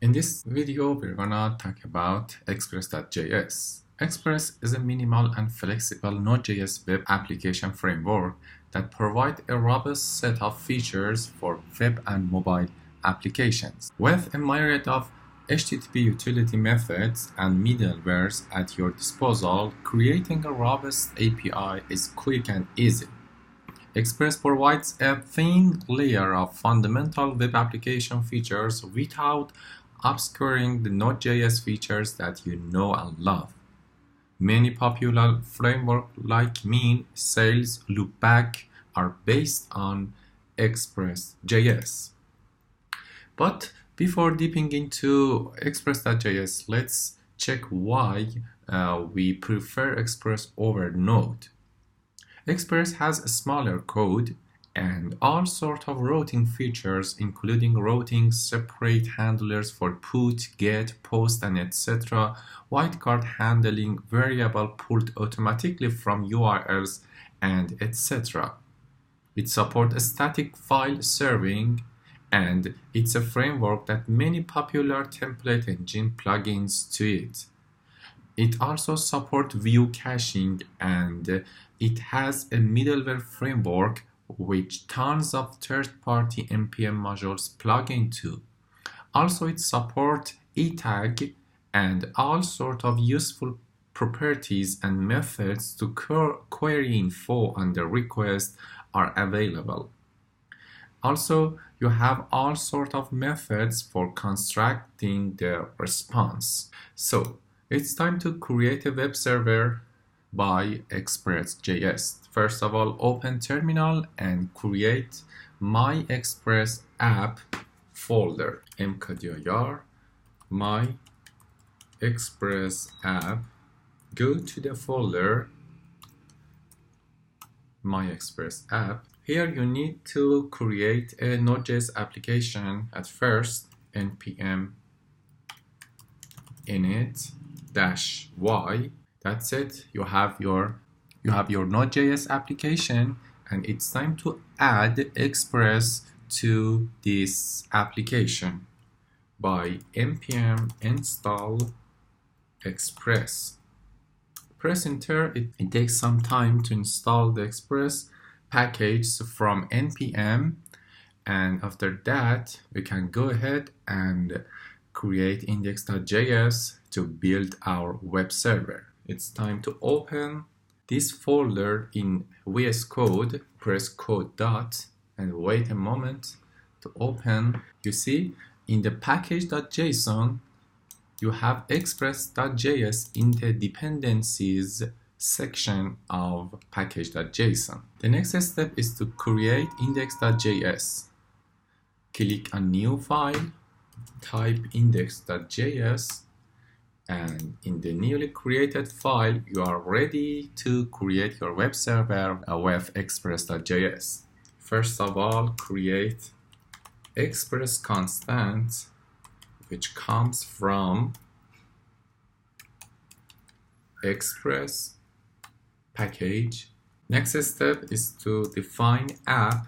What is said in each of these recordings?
In this video, we're gonna talk about Express.js. Express is a minimal and flexible Node.js web application framework that provides a robust set of features for web and mobile applications. With a myriad of HTTP utility methods and middlewares at your disposal, creating a robust API is quick and easy. Express provides a thin layer of fundamental web application features without obscuring the Node.js features that you know and love. Many popular frameworks like Mean, Sales, Loopback are based on ExpressJS. But before dipping into Express.js, let's check why we prefer Express over Node. Express has a smaller code and all sorts of routing features, including routing separate handlers for put, get, post, and etc., wildcard handling, variable pulled automatically from URLs, and etc. It supports static file serving, and it's a framework that many popular template engine plugins to it. It also supports view caching, and it has a middleware framework which tons of third-party NPM modules plug into. Also, it supports e-tag and all sorts of useful properties and methods to query info on the request are available. Also, you have all sorts of methods for constructing the response. So, it's time to create a web server by ExpressJS. First of all, open terminal and create my Express app folder. mkdir my Express app. Go to the folder my Express app. Here you need to create a Node.js application at first. npm init-y. That's it. You have your Node.js application, and it's time to add Express to this application by npm install Express. Press enter. It takes some time to install the Express package from npm, and after that we can go ahead and create index.js to build our web server. It's time to open this folder in VS Code, press code dot, and wait a moment to open. You see, in the package.json, you have express.js in the dependencies section of package.json. The next step is to create index.js. Click on new file, type index.js, and in the newly created file, you are ready to create your web server with express.js. First of all, create express constant, which comes from express package. Next step is to define app,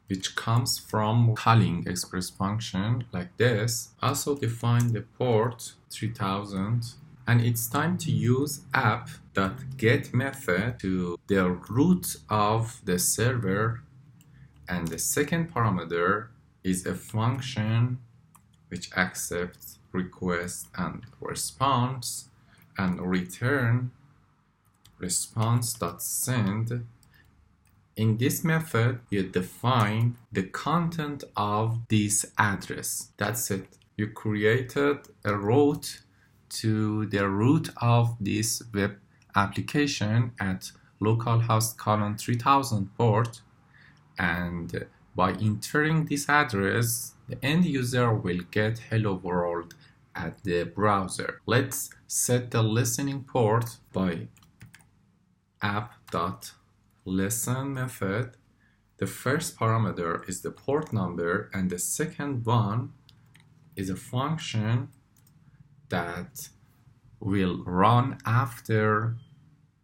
which comes from calling express function like this. Also define the port 3000, and it's time to use app.get method to the root of the server, and the second parameter is a function which accepts request and response and return response.send. In this method, you define the content of this address. That's it. You created a route to the root of this web application at localhost 3000 port, and by entering this address, the end user will get hello world at the browser. Let's set the listening port by app.listen method. The first parameter is the port number, and the second one is a function that will run after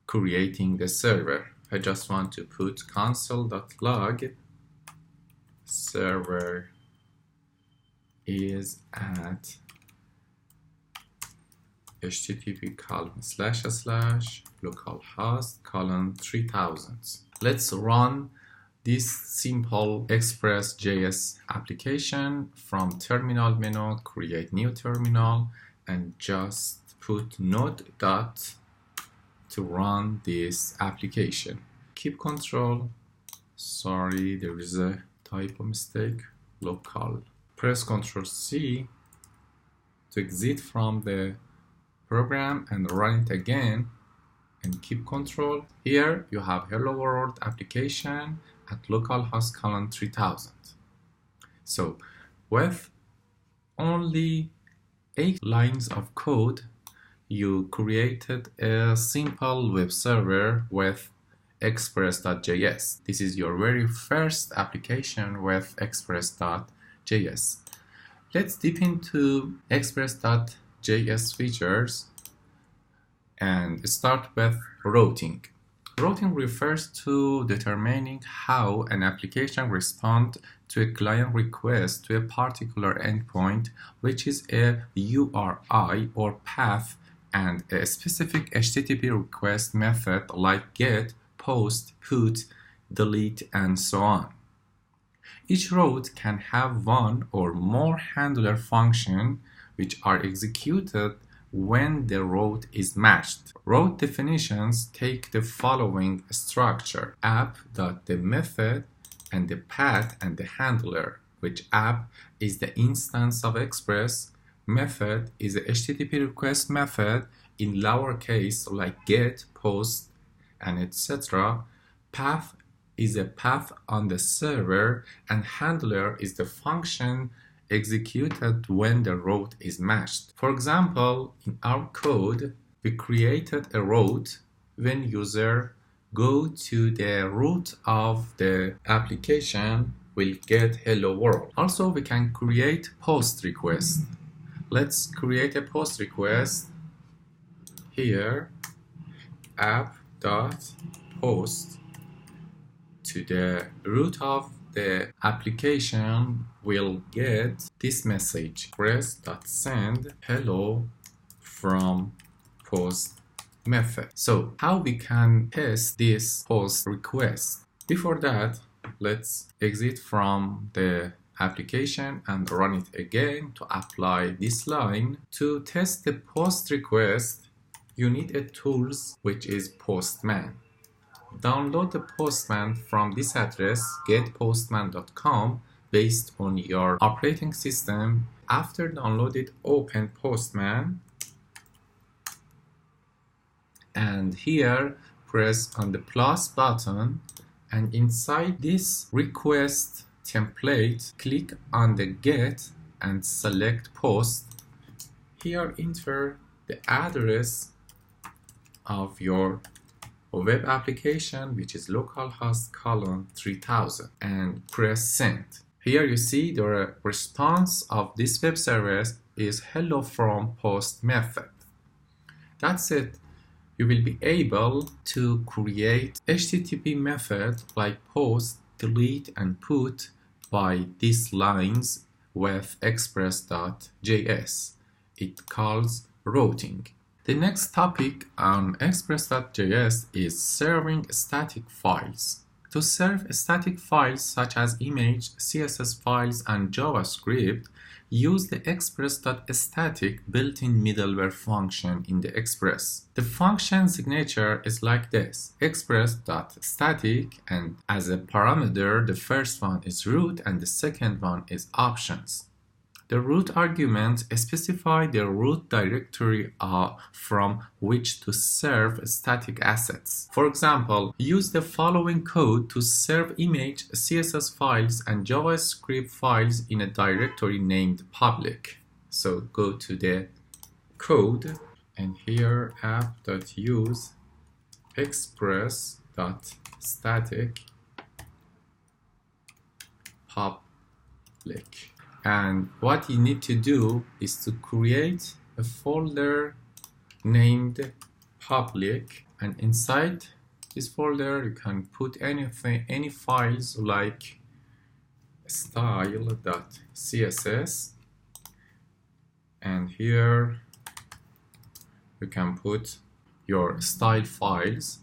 creating the server. I just want to put console.log server is at http://localhost:3000. Let's run this simple ExpressJS application from terminal menu, create new terminal, and just put node dot to run this application. Keep control. Sorry, there is a typo mistake. Local. Press Ctrl C to exit from the program and run it again, and keep control. Here you have hello world application at localhost 3000. So with only 8 lines of code, you created a simple web server with express.js. This is your very first application with express.js. Let's dip into express.js features and start with routing. Routing refers to determining how an application responds to a client request to a particular endpoint, which is a URI or path, and a specific HTTP request method like get, post, put, delete, and so on. Each route can have one or more handler functions which are executed when the route is matched. Route definitions take the following structure: app.the method and the path and the handler, which app is the instance of Express, method is a HTTP request method in lowercase like get, post, and etc. Path is a path on the server, and handler is the function executed when the route is matched. For example, in our code, we created a route when user go to the root of the application will get hello world. Also, we can create post request. Let's create a post request. Here, app.post to the root of the application will get this message: press.send hello from post method. So how we can test this post request? Before that, let's exit from the application and run it again to apply this line. To test the post request, you need a tools which is Postman. Download the Postman from this address, getpostman.com, based on your operating system. After downloaded, open Postman, and here press on the plus button, and inside this request template, click on the get and select post. Here enter the address of your web application, which is localhost 3000, and press send. Here you see the response of this web service is hello from post method. That's it. You will be able to create HTTP method like post, delete, and put by these lines with express.js. It calls routing. The next topic on express.js is serving static files. To serve static files such as image, CSS files, and JavaScript, use the express.static built-in middleware function in the Express. The function signature is like this: express.static, and as a parameter, the first one is root and the second one is options. The root arguments specify the root directory from which to serve static assets. For example, use the following code to serve image, CSS files, and JavaScript files in a directory named public. So go to the code, and here app.use express.static public. And what you need to do is to create a folder named public, and inside this folder you can put anything, any files like style.css, and here you can put your style files.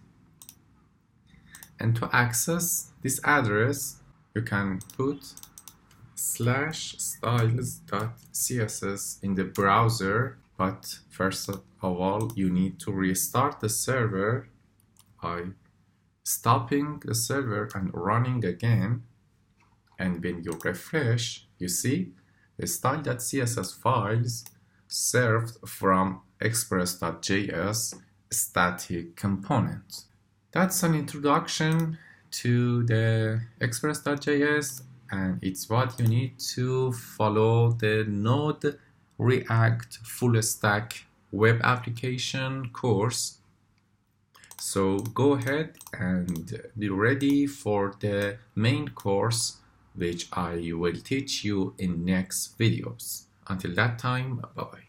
And to access this address, you can put /styles.css in the browser. But first of all, you need to restart the server by stopping the server and running again. And when you refresh, you see the style.css files served from express.js static component. That's an introduction to the express.js, and it's what you need to follow the Node React full stack web application course. So go ahead and be ready for the main course, which I will teach you in next videos. Until that time, bye-bye.